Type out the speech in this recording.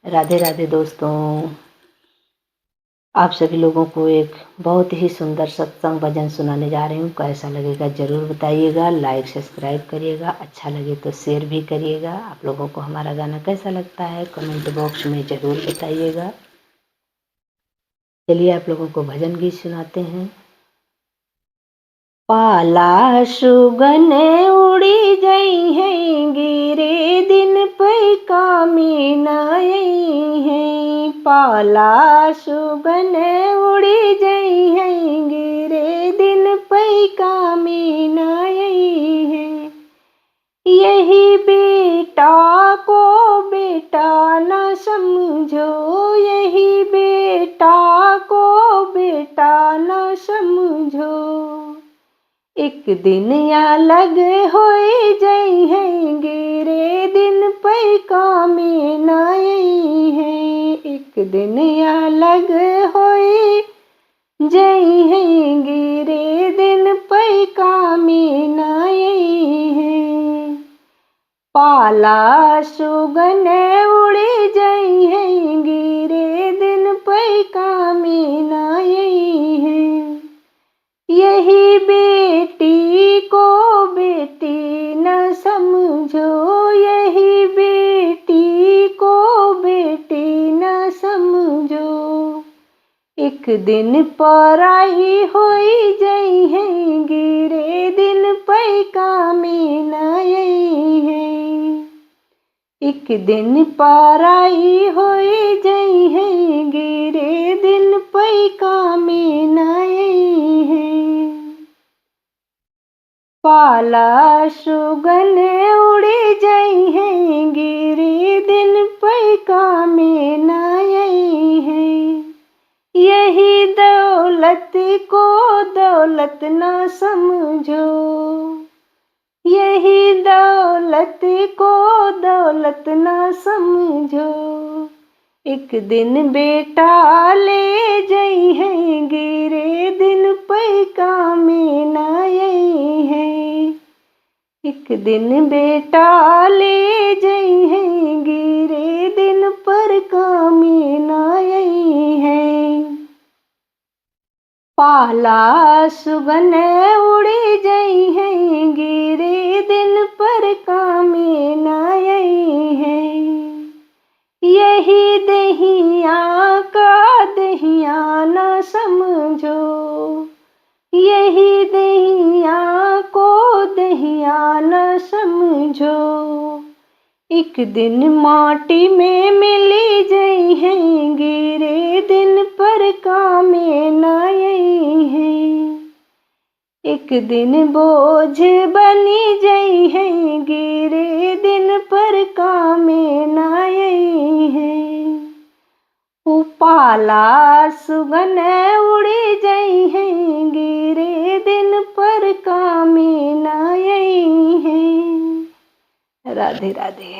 राधे राधे दोस्तों। आप सभी लोगों को एक बहुत ही सुंदर सत्संग भजन सुनाने जा रही हूँ। कैसा लगेगा ज़रूर बताइएगा। लाइक सब्सक्राइब करिएगा, अच्छा लगे तो शेयर भी करिएगा। आप लोगों को हमारा गाना कैसा लगता है कमेंट बॉक्स में ज़रूर बताइएगा। चलिए आप लोगों को भजन गीत सुनाते हैं। पाला सुगन उड़ी जई है, गिरे दिन पे कामी नाई है। पाला सुगन उड़ी जई है, गिरे दिन पे कामी नाई है। यही बेटा को बेटा न समझो, यही बेटा को बेटा न समझो। एक दिन अलग होई जई है, गिरे दिन पे कामी नाई है। एक दिन अलग होई जई है, गिरे दिन पे कामी नाई है। पाला सुगन उड़ी जई है, गिरे दिन पे कामी नाई है। यही बेटी को बेटी न समझो, यही बेटी को बेटी न समझो। एक दिन पराई होई जई है, गिरे दिन पे कामी नाई है। एक दिन पराई होई जई है, गिरे दिन पे कामी नाई है। पाला सुगन उड़ी जई है, गिरे दिन पे कामी नाई है। यही दौलत को दौलत न समझो, यही दौलत को दौलत न समझो। एक दिन बेटा ले जई है, गिरे दिन पे कामी नाई है। एक दिन बेटा ले जई है, गिरे दिन पर कामी नाई है। पाला सुगन उड़ी जई है, गिरे दिन पर कामी नाई है। यही दहिया का दहिया न समझो, यही दहिया को दहिया न समझो। एक दिन माटी में मिली जई है, गिरे दिन पर कामी नाई है। एक दिन बोझ बनी जई है, गिरे दिन पर कामी नाई है। पाला सुगन उड़ी जई है, गिरे दिन पर कामी नाई है। राधे राधे।